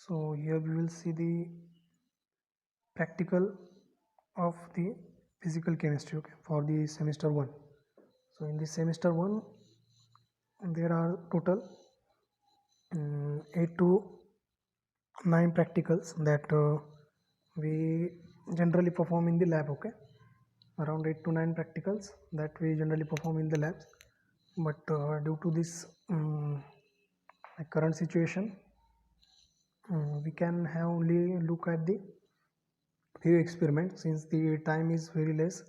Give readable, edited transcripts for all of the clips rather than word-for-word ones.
So here we will see the practical of the physical chemistry, okay, for the semester 1. So in this semester 1 there are total 8 to 9 practicals that we generally perform in the lab, okay, around 8 to 9 practicals that we generally perform in the labs. But due to this current situation, we can have only look at the few experiments since the time is very less.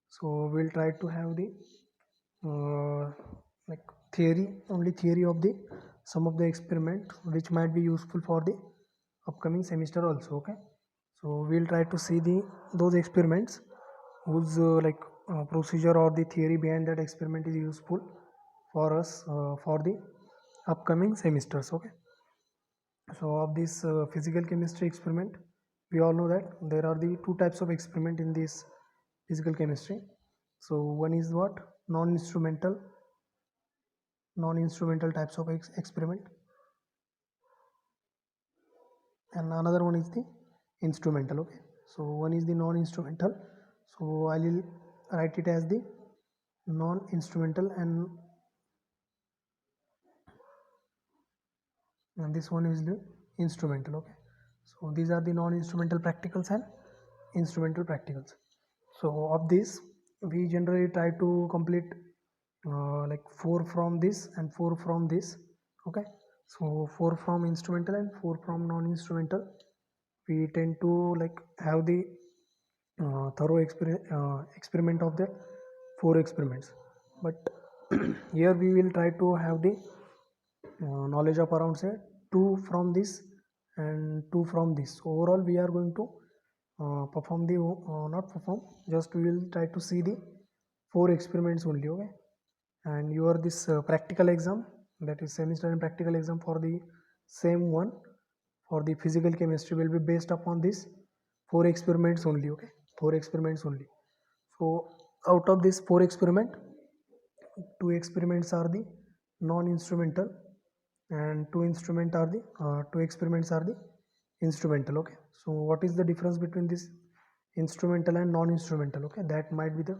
So we'll try to have the uh, like theory of the some of the experiment which might be useful for the upcoming semester also, okay. So we'll try to see the those experiments whose procedure or the theory behind that experiment is useful for us for the upcoming semesters, okay. So of this physical chemistry experiment, we all know that there are the two types of experiment in this physical chemistry. So one is what, non-instrumental types of experiment, and another one is the instrumental, okay. So one is the non-instrumental, so I will write it as the non-instrumental, and this one is the instrumental, okay. So these are the non-instrumental practicals and instrumental practicals. So of this we generally try to complete like 4 from this and 4 from this, okay. So 4 from instrumental and 4 from non-instrumental. We tend to like have the thorough experiment of the 4 experiments, but here we will try to have the knowledge of around say 2 from this and 2 from this. So overall we are going to perform the not perform, just we will try to see the 4 experiments only, okay. And your this practical exam, that is semester and practical exam for the same one for the physical chemistry, will be based upon this 4 experiments only, okay. 4 experiments only. So out of this 4 experiment, 2 experiments are the non-instrumental and 2 experiments are the instrumental, okay. So what is the difference between this instrumental and non-instrumental, okay, that might be the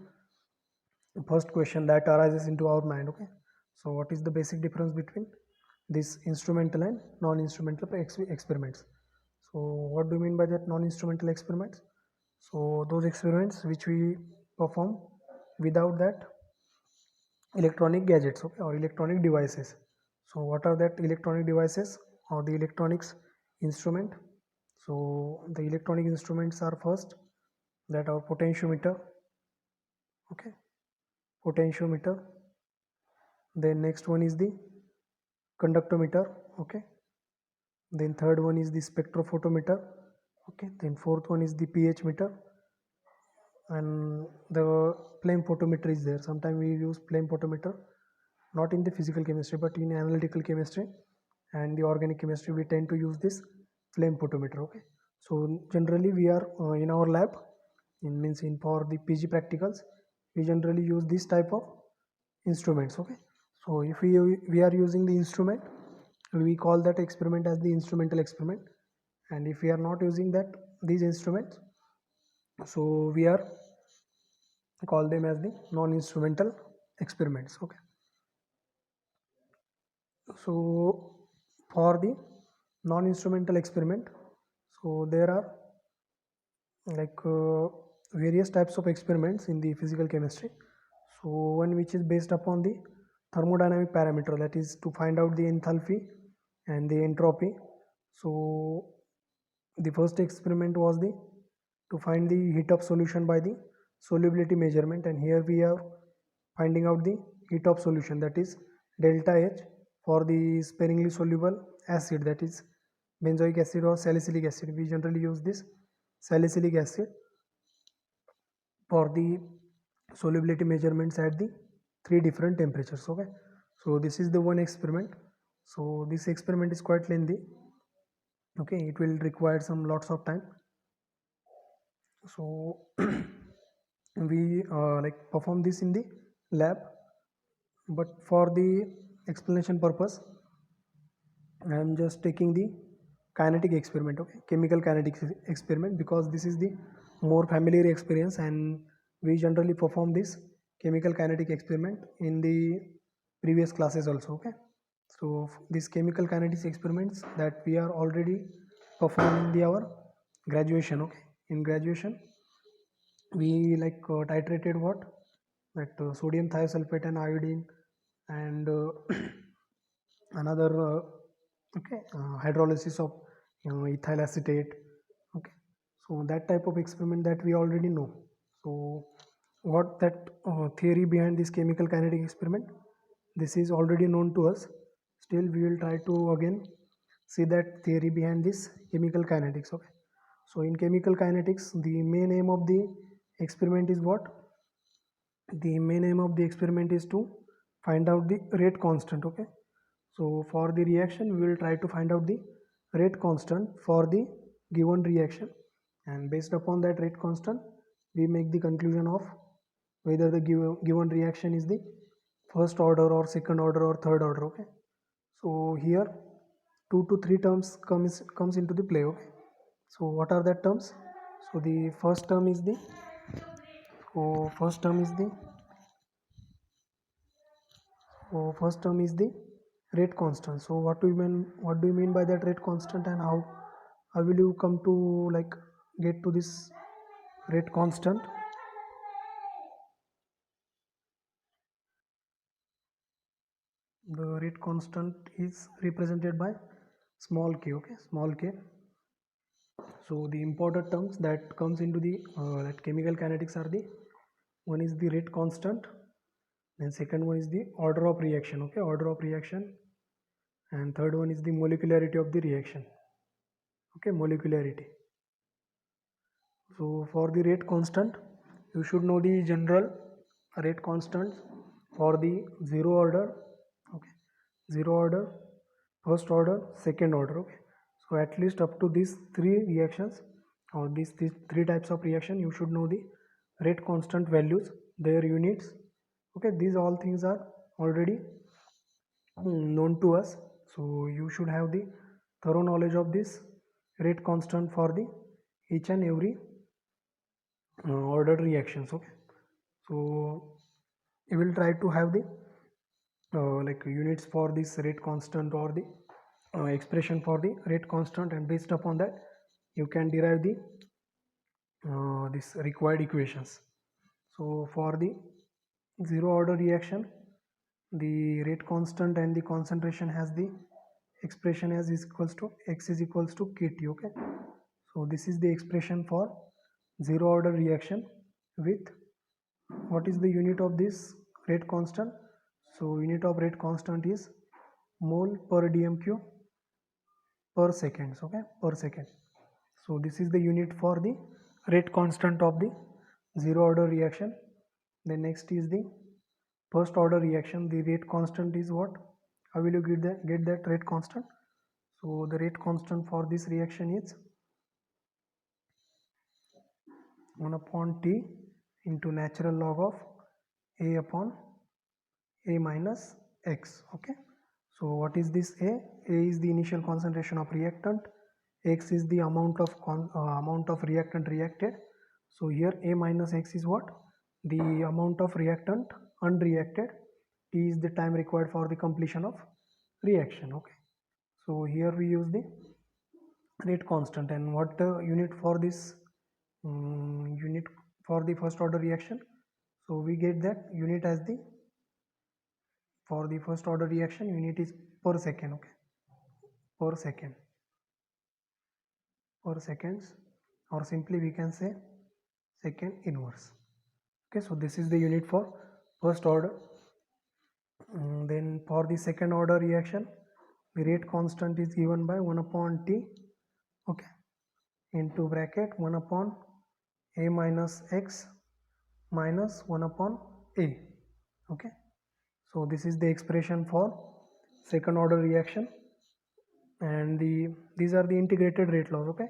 first question that arises into our mind, okay. So what is the basic difference between this instrumental and non-instrumental experiments? So what do you mean by that non-instrumental experiments? So those experiments which we perform without that electronic gadgets, okay, or electronic devices. So what are that electronic devices or the electronics instrument? So the electronic instruments are first that our potentiometer, okay, potentiometer. Then next one is the conductometer, okay. Then third one is the spectrophotometer, okay. Then fourth one is the pH meter, and the flame photometer is there. Sometimes we use flame photometer not in the physical chemistry but in analytical chemistry and the organic chemistry. We tend to use this flame photometer, okay. So generally we are in our lab, in means in for the PG practicals, we generally use this type of instruments, okay. So if we are using the instrument, we call that experiment as the instrumental experiment, and if we are not using that these instruments, so we are call them as the non-instrumental experiments, okay. So for the non-instrumental experiment, so there are like various types of experiments in the physical chemistry. So one which is based upon the thermodynamic parameter, that is to find out the enthalpy and the entropy. So the first experiment was the to find the heat of solution by the solubility measurement, and here we are finding out the heat of solution, that is delta H, for the sparingly soluble acid, that is benzoic acid or salicylic acid. We generally use this salicylic acid for the solubility measurements at the 3 different temperatures, okay. So this is the one experiment. So this experiment is quite lengthy, okay, it will require some lots of time. So we like perform this in the lab, but for the explanation purpose I am just taking the kinetic experiment, okay, chemical kinetic experiment, because this is the more familiar experience and we generally perform this chemical kinetic experiment in the previous classes also, okay. So these chemical kinetics experiments that we are already performing in our graduation, okay. In graduation we like titrated what, that sodium thiosulfate and iodine and another okay, hydrolysis of ethyl acetate, okay. So that type of experiment that we already know. So what that theory behind this chemical kinetic experiment, this is already known to us. Still we will try to again see that theory behind this chemical kinetics, okay. So in chemical kinetics the main aim of the experiment is what, the main aim of the experiment is to find out the rate constant, okay. So for the reaction we will try to find out the rate constant for the given reaction, and based upon that rate constant we make the conclusion of whether the given reaction is the first order or second order or third order, okay. So here 2 to 3 terms comes into the play, okay. So what are that terms? So the first term is the, first term is the, first term is the rate constant. So what do you mean by that rate constant, and how will you come to like get to this rate constant? The rate constant is represented by small k, okay, small k. So the important terms that comes into the that chemical kinetics are the, one is the rate constant, then second one is the order of reaction, okay, order of reaction, and third one is the molecularity of the reaction, okay, molecularity. So for the rate constant you should know the general rate constants for the zero order, okay, zero order, first order, second order, okay. So at least up to these three reactions or these three types of reaction you should know the rate constant values, their units, okay. These all things are already known to us, so you should have the thorough knowledge of this rate constant for the each and every ordered reactions, okay. So you will try to have the like units for this rate constant or the expression for the rate constant, and based upon that you can derive the this required equations. So for the zero order reaction the rate constant and the concentration has the expression as is equals to x is equals to kt, okay. So this is the expression for zero order reaction with, what is the unit of this rate constant? So unit of rate constant is mole per dmq per seconds, okay, per second. So this is the unit for the rate constant of the zero order reaction. Then next is the first order reaction, the rate constant is what, how will you get that rate constant? So the rate constant for this reaction is 1 upon t into natural log of a upon a minus x, okay. So what is this a is the initial concentration of reactant, x is the amount of amount of reactant reacted. So here a minus x is what, the amount of reactant unreacted, t is the time required for the completion of reaction, okay. So here we use the rate constant, and what unit for this unit for the first order reaction? So we get that unit as the, for the first order reaction unit is per second, okay, per second, per seconds, or simply we can say second inverse, okay. So this is the unit for first order. Then for the second order reaction the rate constant is given by 1 upon t, okay, into bracket 1 upon a minus x minus 1 upon a, okay. So this is the expression for second order reaction, and these are the integrated rate laws, okay,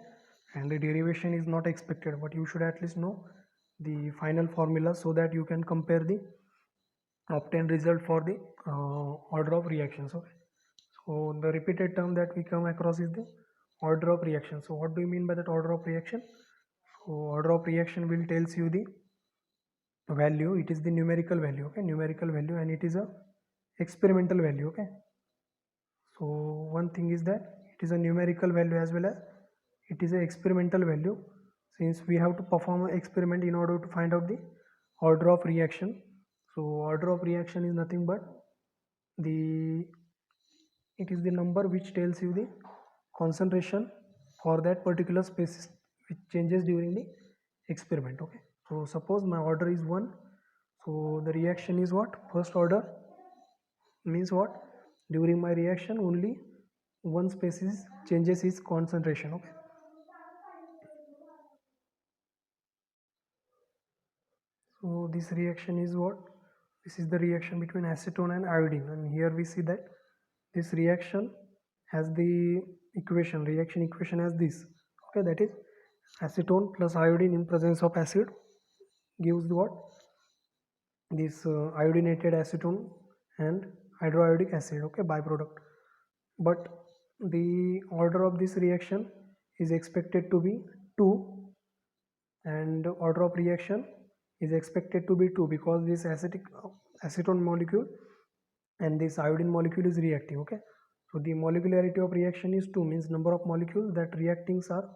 and the derivation is not expected, but you should at least know the final formula so that you can compare the obtained result for the order of reactions, okay. So the repeated term that we come across is the order of reaction. So what do you mean by that order of reaction? So order of reaction will tells you the value. It is the numerical value, okay, numerical value, and it is a experimental value, okay. So one thing is that it is a numerical value as well as it is a experimental value, since we have to perform an experiment in order to find out the order of reaction. So order of reaction is nothing but the it is the number which tells you the concentration for that particular species which changes during the experiment, okay. So suppose my order is 1, so the reaction is what? First order means what? During my reaction only one species changes its concentration, okay. So this reaction is what? This is the reaction between acetone and iodine, and here we see that this reaction has the reaction equation as this, okay, that is acetone plus iodine in presence of acid gives what? This iodinated acetone and hydroiodic acid, okay, byproduct. But the order of this reaction is expected to be 2, and order of reaction is expected to be 2 because this acetone molecule and this iodine molecule is reacting, okay. So the molecularity of reaction is 2, means number of molecules that reacting are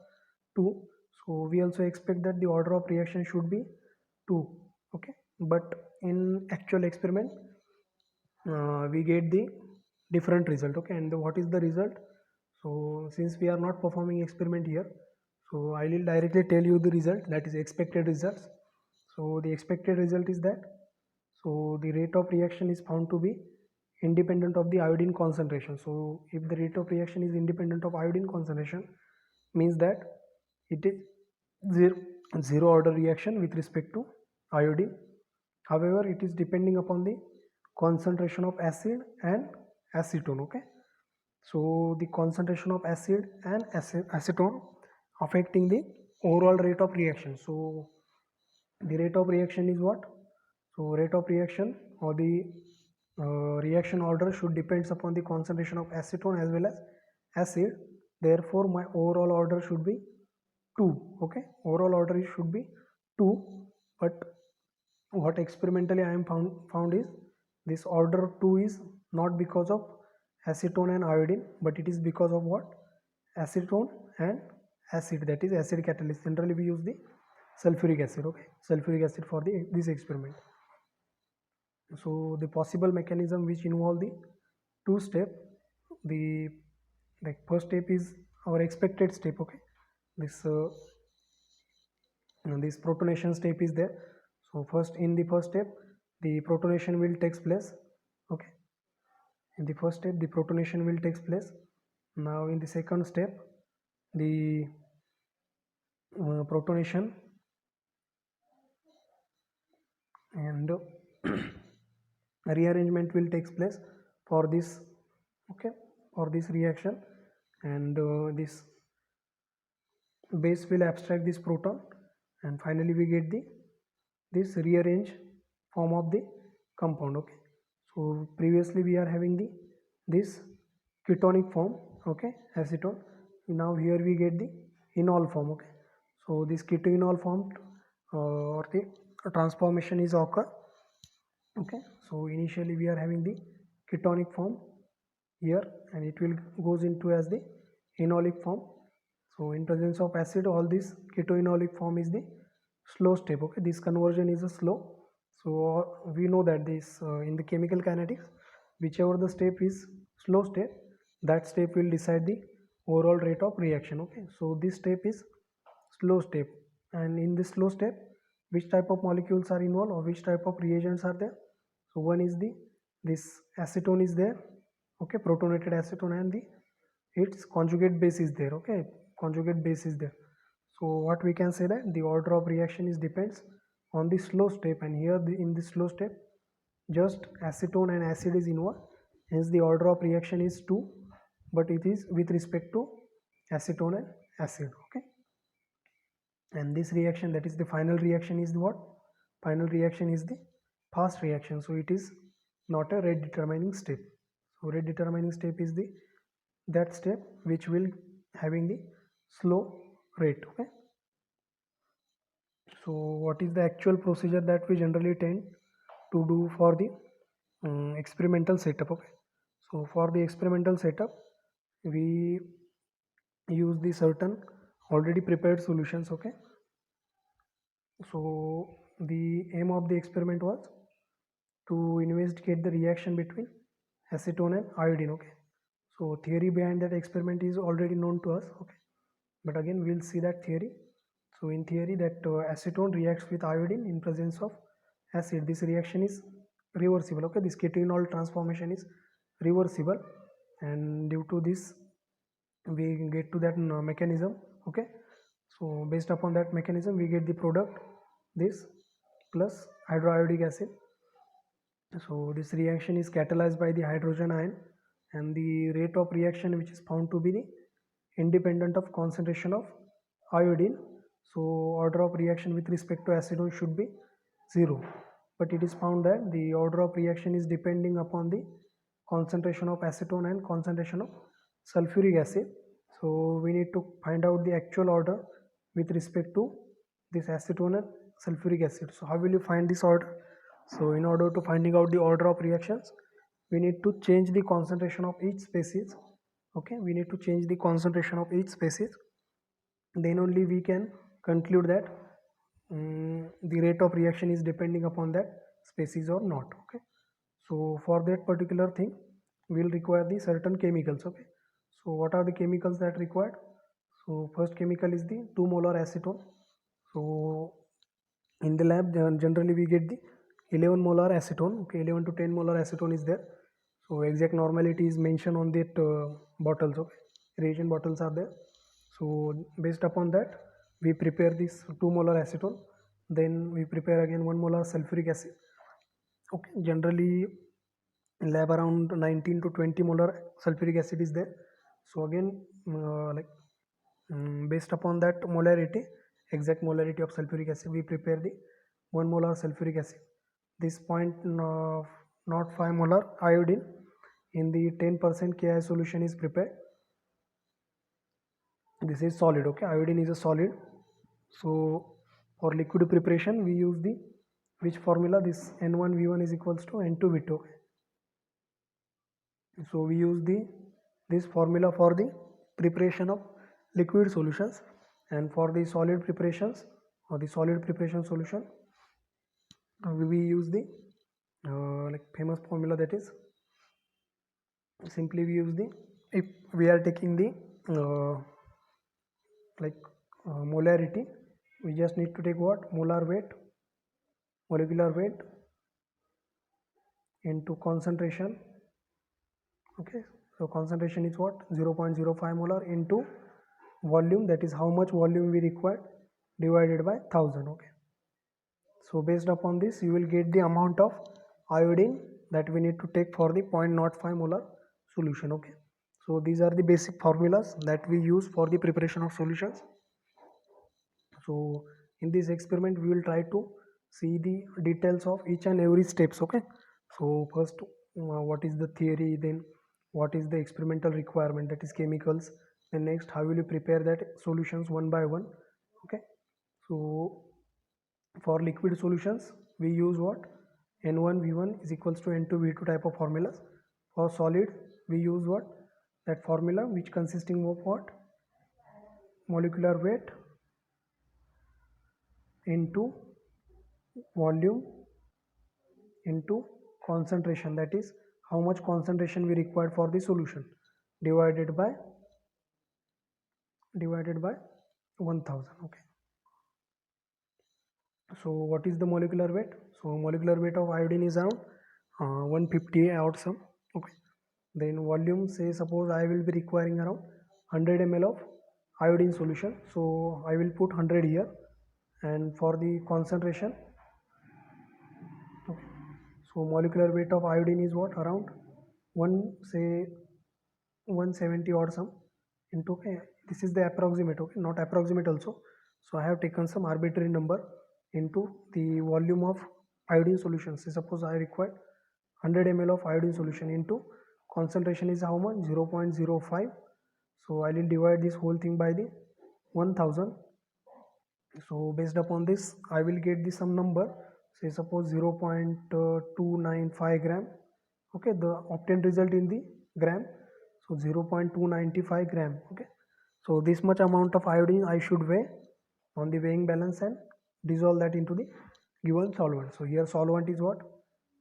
2. So we also expect that the order of reaction should be 2, okay. But in actual experiment we get the different result, okay. And what is the result? So since we are not performing experiment here, so I will directly tell you the result, that is expected results. So the expected result is that, so the rate of reaction is found to be independent of the iodine concentration. So if the rate of reaction is independent of iodine concentration, means that it is zero order reaction with respect to iodine. However, it is depending upon the concentration of acid and acetone, okay. So the concentration of acid and acetone affecting the overall rate of reaction. So the rate of reaction is what? So rate of reaction or the reaction order should depends upon the concentration of acetone as well as acid. Therefore my overall order should be 2, okay. Overall order should be 2. But what experimentally I am found is this order 2 is not because of acetone and iodine, but it is because of what? Acetone and acid, that is acid catalyst. Generally we use the sulfuric acid, okay, sulfuric acid for this experiment. So the possible mechanism which involve the two step, the first step is our expected step, okay. This protonation step is there. So first, in the first step the protonation will takes place, okay. In the first step the protonation will takes place. Now in the second step the protonation and rearrangement will takes place for this, okay, for this reaction, and this base will abstract this proton, and finally we get this rearranged form of the compound, okay. So previously we are having this ketonic form, okay, acetone. Now here we get the enol form, okay. So this ketonol form or the transformation is occur, okay. So initially we are having the ketonic form here, and it will goes into as the enolic form. So in presence of acid, all this ketoenolic form is the slow step, okay. This conversion is a slow. So we know that this in the chemical kinetics, whichever the step is slow step, that step will decide the overall rate of reaction, okay. So this step is slow step, and in this slow step which type of molecules are involved or which type of reagents are there? So one is this acetone is there, okay, protonated acetone, and its conjugate base is there, okay, conjugate base is there. So what we can say that the order of reaction is depends on the slow step, and here in this slow step just acetone and acid is involved, hence the order of reaction is 2, but it is with respect to acetone and acid, okay. And this reaction, that is the final reaction, is what? Final reaction is the fast reaction, so it is not a rate determining step. So rate determining step is that step which will having the slow rate. Okay, so what is the actual procedure that we generally tend to do for the experimental setup? Okay, so for the experimental setup we use the certain already prepared solutions. Okay, so the aim of the experiment was to investigate the reaction between acetone and iodine. Okay, so theory behind that experiment is already known to us. Okay, but again we'll see that theory. So in theory that acetone reacts with iodine in presence of acid. This reaction is reversible. Okay, this ketonol transformation is reversible, and due to this we get to that mechanism. Okay, so based upon that mechanism we get the product this plus hydroiodic acid. So this reaction is catalyzed by the hydrogen ion, and the rate of reaction which is found to be the independent of concentration of iodine. So order of reaction with respect to acetone should be 0, but it is found that the order of reaction is depending upon the concentration of acetone and concentration of sulfuric acid. So we need to find out the actual order with respect to this acetone and sulfuric acid. So how will you find this order? So in order to finding out the order of reactions, we need to change the concentration of each species. Okay, we need to change the concentration of each species, then only we can conclude that the rate of reaction is depending upon that species or not. Okay, so for that particular thing we will require the certain chemicals. Okay, so what are the chemicals that required? So first chemical is the 2 molar acetone. So in the lab generally we get the 11 molar acetone. Okay, 11 to 10 molar acetone is there. So exact normality is mentioned on that bottles. Okay, reagent bottles are there. So based upon that we prepare this 2 molar acetone, then we prepare again 1 molar sulfuric acid. Okay, generally in lab around 19 to 20 molar sulfuric acid is there. So again based upon that molarity, exact molarity of sulfuric acid, we prepare the 1 molar sulfuric acid. This 0.05 molar iodine in the 10% Ki solution is prepared. This is solid. Okay, iodine is a solid. So for liquid preparation we use the which formula? This N1V1 is equals to N2V2. Okay, so we use this formula for the preparation of liquid solutions, and for the solid preparations or the solid preparation solution we use the like famous formula, that is simply we use the, if we are taking the molarity, we just need to take what? Molar weight, molecular weight into concentration. Okay, so concentration is what? 0.05 molar into volume, that is how much volume we require, divided by 1000. Okay, so based upon this you will get the amount of iodine that we need to take for the 0.05 molar solution. Okay, so these are the basic formulas that we use for the preparation of solutions. So in this experiment we will try to see the details of each and every steps. Okay, so first what is the theory, then what is the experimental requirement, that is chemicals, then next how will you prepare that solutions one by one. Okay, so for liquid solutions we use what? N1V1 is equals to N2V2 type of formulas. For solid we use what? That formula which consisting of what? Molecular weight into volume into concentration, that is how much concentration we required for the solution, divided by 1000. Okay, so what is the molecular weight? So molecular weight of iodine is around 150 or some. Okay, then volume, say suppose I will be requiring around 100 ml of iodine solution, so I will put 100 here. And for the concentration, okay, so molecular weight of iodine is what? Around 170 or some into, okay, this is the approximate. Okay, not approximate also, so I have taken some arbitrary number into the volume of iodine solution. Say suppose I require 100 ml of iodine solution into concentration is how much? 0.05. So I will divide this whole thing by the 1000. So based upon this I will get the some number, say suppose 0.295 gram. Okay, the obtained result in the gram, so 0.295 gram. Okay, so this much amount of iodine I should weigh on the weighing balance and dissolve that into the given solvent. So here solvent is what,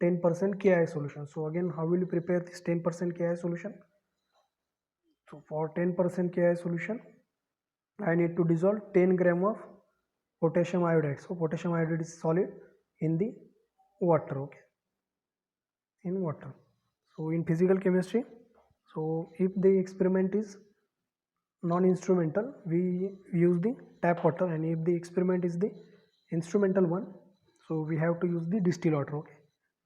10% KI solution. So again, how will you prepare this 10% KI solution? So for 10% KI solution I need to dissolve 10 gram of potassium iodide. So potassium iodide is solid in the water. Okay, in water. So in physical chemistry, so if the experiment is non-instrumental, we use the tap water, and if the experiment is the instrumental one, so we have to use the distilled water. Okay,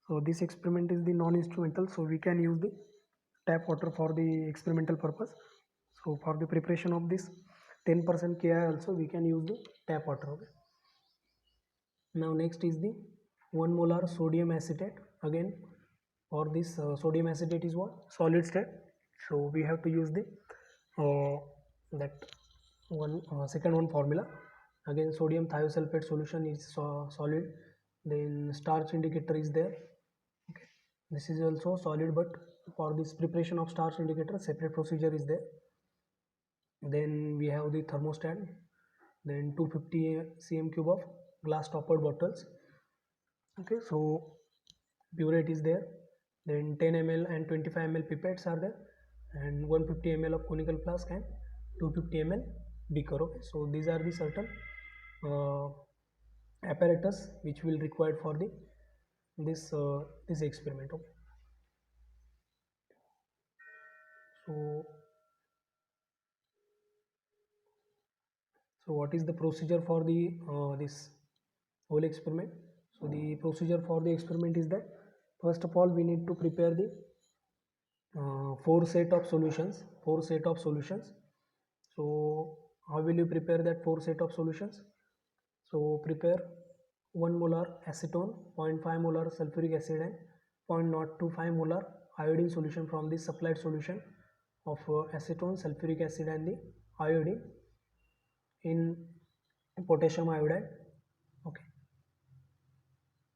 so this experiment is the non-instrumental, so we can use the tap water for the experimental purpose. So for the preparation of this 10% Ki also we can use the tap water. Okay, now next is the 1 molar sodium acetate. Again, for this sodium acetate is what, solid state, so we have to use the that second one formula. Again, sodium thiosulfate solution is solid, then starch indicator is there. Okay, this is also solid, but for this preparation of starch indicator separate procedure is there. Then we have the thermostat, then 250 cm cube of glass toppered bottles. Okay, so burette is there, then 10 ml and 25 ml pipettes are there, and 150 ml of conical flask and 250 ml beaker. Okay, so these are the certain apparatus which will required for the this experiment. Okay, so what is the procedure for the this whole experiment? So the procedure for the experiment is that first of all we need to prepare the four set of solutions. So how will you prepare that four set of solutions? So prepare 1 molar acetone, 0.5 molar sulfuric acid and 0.025 molar iodine solution from the supplied solution of acetone, sulfuric acid and the iodine in potassium iodide. Okay,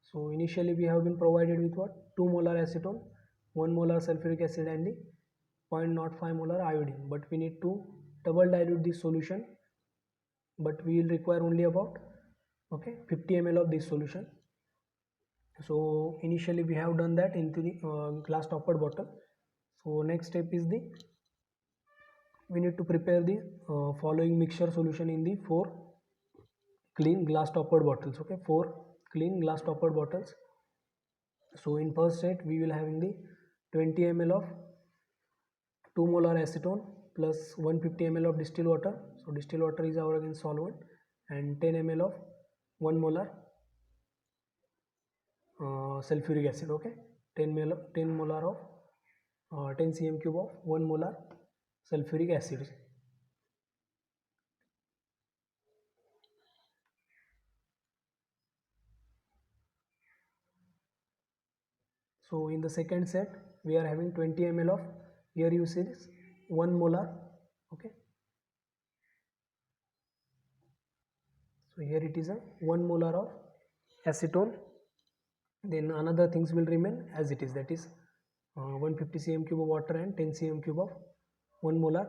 so initially we have been provided with what, 2 molar acetone, 1 molar sulfuric acid and the 0.05 molar iodine, but we need to double dilute this solution, but we will require only about 50 ml of this solution. So initially we have done that into the glass toppered bottle. So next step is the we need to prepare the following mixture solution in the 4 clean glass toppered bottles. Okay, 4 clean glass toppered bottles. So in first set we will having the 20 ml of 2 molar acetone plus 150 ml of distilled water. So distilled water is our again solvent, and 10 ml of 1 molar sulfuric acid. Okay, 10 molar of 10 cm cube of 1 molar sulfuric acid. So in the second set we are having 20 ml of, here you see this 1 molar. Okay, so here it is a 1 molar of acetone. Then another things will remain as it is, that is 150 cm cube of water and 10 cm cube of 1 molar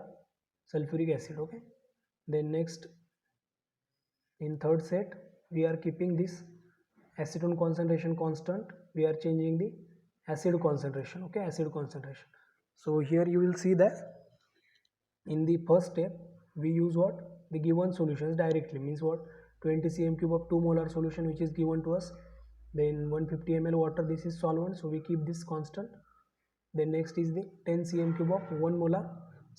sulfuric acid. Okay, then next in third set we are keeping this acetone concentration constant, we are changing the acid concentration. Okay, acid concentration. So here you will see that in the first step we use what, the given solutions directly, means what, 20 cm cube of 2 molar solution which is given to us, then 150 ml water, this is solvent, so we keep this constant. Then next is the 10 cm cube of 1 molar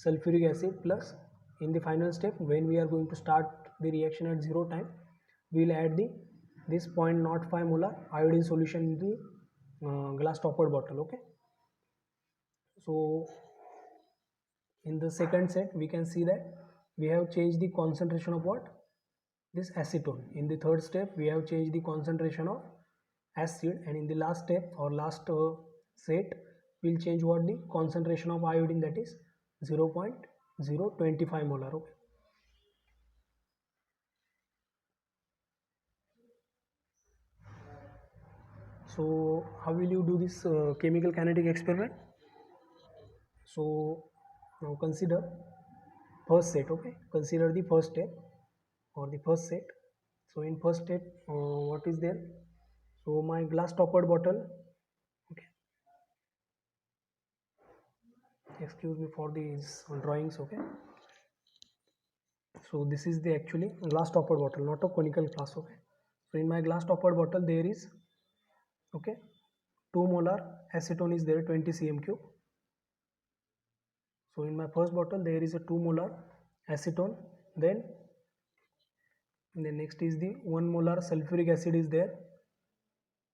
sulfuric acid, plus in the final step when we are going to start the reaction at 0 time, we will add the this 0.05 molar iodine solution in the glass toppered bottle. Okay, so in the second set we can see that we have changed the concentration of what, this acetone. In the third step we have changed the concentration of acid, and in the last step or last set we'll change what, the concentration of iodine, that is 0.2 0.25 molar. Okay. So how will you do this chemical kinetic experiment? So now consider first set. Okay, consider the first step or the first set. So in first step, what is there? So my glass toppered bottle. Okay, excuse me for these drawings. Okay, so this is the actually glass toppered bottle, not a conical glass. Okay, so in my glass toppered bottle there is, okay, 2 molar acetone is there, 20 cm cube. So in my first bottle there is a 2 molar acetone, then the next is the 1 molar sulfuric acid is there.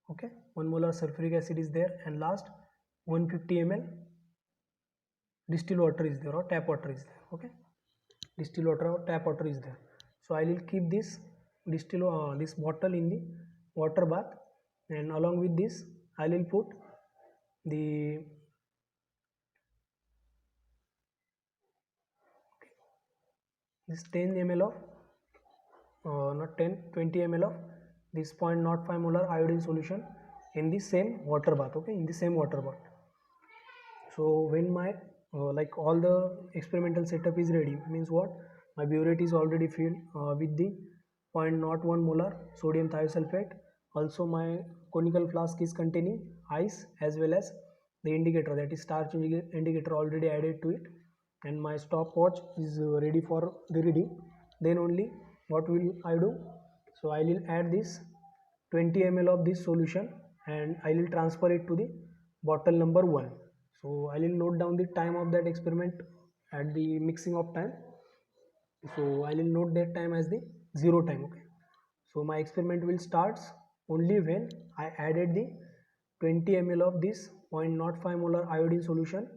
Okay, 1 molar sulfuric acid is there, and last 150 ml distilled water is there or tap water is there. Okay, distilled water or tap water is there. So I will keep this this bottle in the water bath, and along with this I will put the this 10 ml of not 10, 20 ml of this 0.05 molar iodine solution in the same water bath. Okay, in the same water bath. So when my like all the experimental setup is ready, means what, my burette is already filled with the 0.01 molar sodium thiosulfate. Also my conical flask is containing ice as well as the indicator, that is starch indicator, already added to it, and my stopwatch is ready for the reading. Then only what will I do? So I will add this 20 ml of this solution and I will transfer it to the bottle number 1. So I will note down the time of that experiment at the mixing of time. So I will note that time as the 0 time. Okay, so my experiment will starts only when I added the 20 ml of this 0.05 molar iodine solution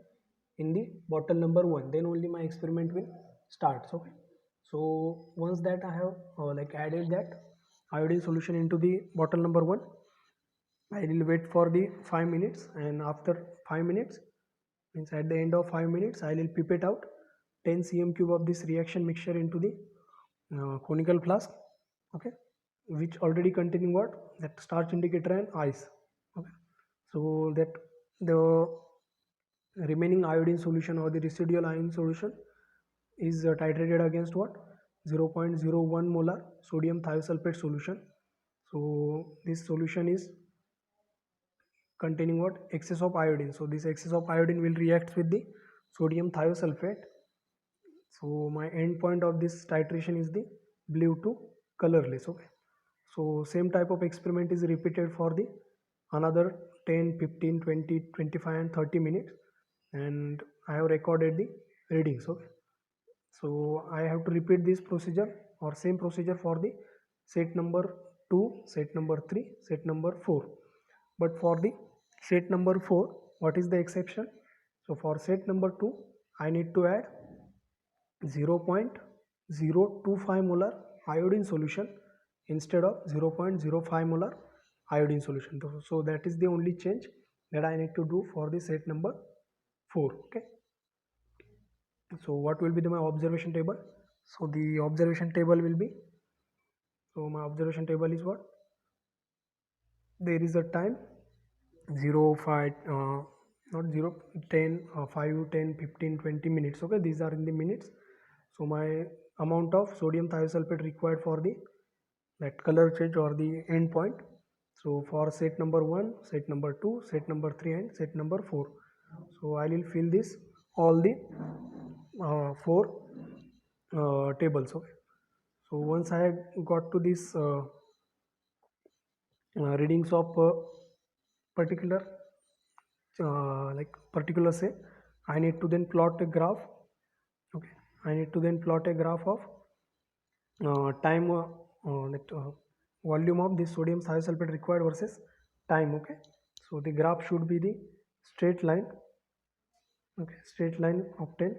in the bottle number 1, then only my experiment will start. Okay, so once that I have like added that iodine solution into the bottle number 1, I will wait for the 5 minutes, and after 5 minutes, means at the end of 5 minutes, I will pipette out 10 cm cube of this reaction mixture into the conical flask. Okay, which already containing what, that starch indicator and ice. Okay, so that the remaining iodine solution or the residual iodine solution is titrated against what, 0.01 molar sodium thiosulfate solution. So this solution is containing what, excess of iodine. So this excess of iodine will react with the sodium thiosulfate. So my end point of this titration is the blue to colorless. Okay, so same type of experiment is repeated for the another 10, 15, 20, 25 and 30 minutes, and I have recorded the readings. Okay, so I have to repeat this procedure or same procedure for the set number 2, set number 3, set number 4. But for the set number 4, what is the exception? So for set number 2, I need to add 0.025 molar iodine solution instead of 0.05 molar iodine solution. So that is the only change that I need to do for the set number 4. Okay, so what will be my observation table? So the observation table will be, so my observation table is what, there is a time 0, 5, not 0, 10, 5, 10, 15, 20 minutes. Okay, these are in the minutes. So my amount of sodium thiosulfate required for the that color change or the end point. So for set number 1, set number 2, set number 3 and set number 4. So I will fill this all the 4 tables. Okay, so once I got to this readings of particular like particular say, I need to then plot a graph. Okay, I need to then plot a graph of time that volume of this sodium thiosulfate required versus time. Okay, so the graph should be the straight line. Okay, straight line obtained.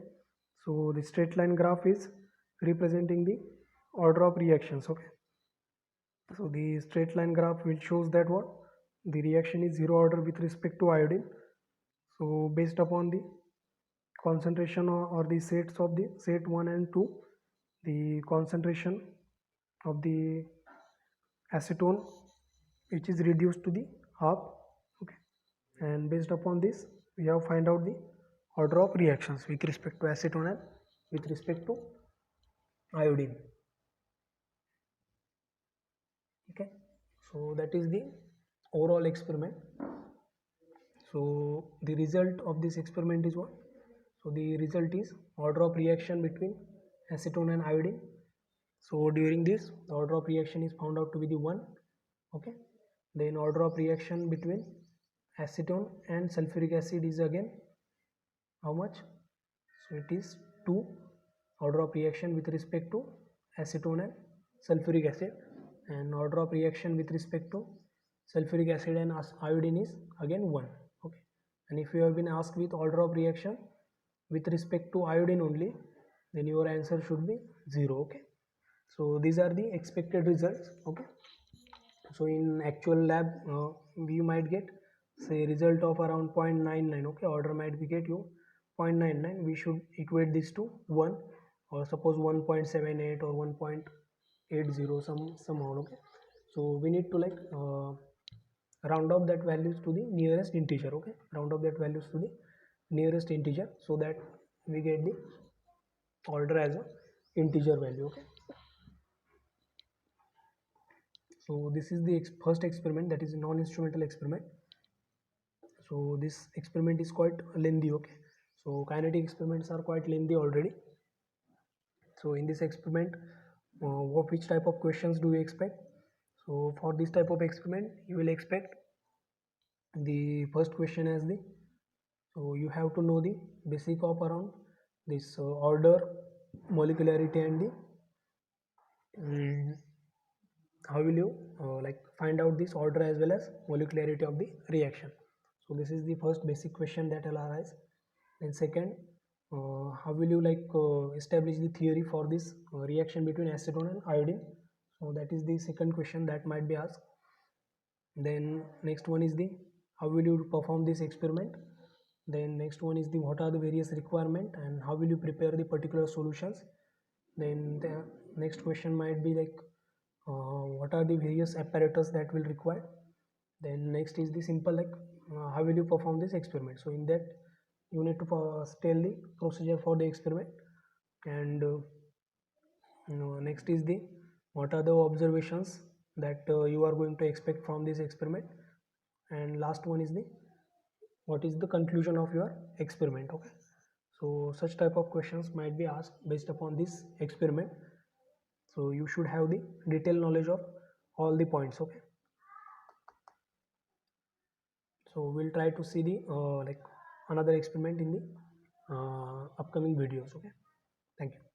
So the straight line graph is representing the order of reactions. Okay, so the straight line graph will shows that what, the reaction is zero order with respect to iodine. So based upon the concentration or the sets of the set 1 and 2, the concentration of the acetone which is reduced to the half. Okay, and based upon this we have find out the order of reactions with respect to acetone and with respect to iodine. Okay, so that is the overall experiment. So the result of this experiment is what? So the result is order of reaction between acetone and iodine. So during this the order of reaction is found out to be the 1. Okay, then order of reaction between acetone and sulfuric acid is again how much? So it is 2 order of reaction with respect to acetone and sulfuric acid, and order of reaction with respect to sulfuric acid and iodine is again 1. Okay, and if you have been asked with order of reaction with respect to iodine only, then your answer should be 0. Okay, so these are the expected results. Okay, so in actual lab we might get say result of around 0.99. okay, order might be get you 0.99. we should equate this to 1, or suppose 1.78 or 1.80 somehow. Okay, so we need to like round up that values to the nearest integer. Okay, round up that values to the nearest integer so that we get the order as a integer value. Okay, so this is the first experiment, that is a non-instrumental experiment. So this experiment is quite lengthy. Okay, so kinetic experiments are quite lengthy already. So in this experiment which type of questions do we expect? So for this type of experiment you will expect the first question as the, so you have to know the basic of around this order, molecularity, and the how will you like find out this order as well as molecularity of the reaction. So this is the first basic question that will arise. And second, how will you like establish the theory for this reaction between acetone and iodine? So that is the second question that might be asked. Then next one is the how will you perform this experiment. Then next one is the what are the various requirement and how will you prepare the particular solutions. Then the next question might be like what are the various apparatus that will require. Then next is the simple like how will you perform this experiment. So in that you need to tell the procedure for the experiment. And next is the what are the observations that you are going to expect from this experiment. And last one is the what is the conclusion of your experiment. Okay, so such type of questions might be asked based upon this experiment. So you should have the detailed knowledge of all the points. Okay, so we'll try to see the like another experiment in the upcoming videos. Okay, thank you.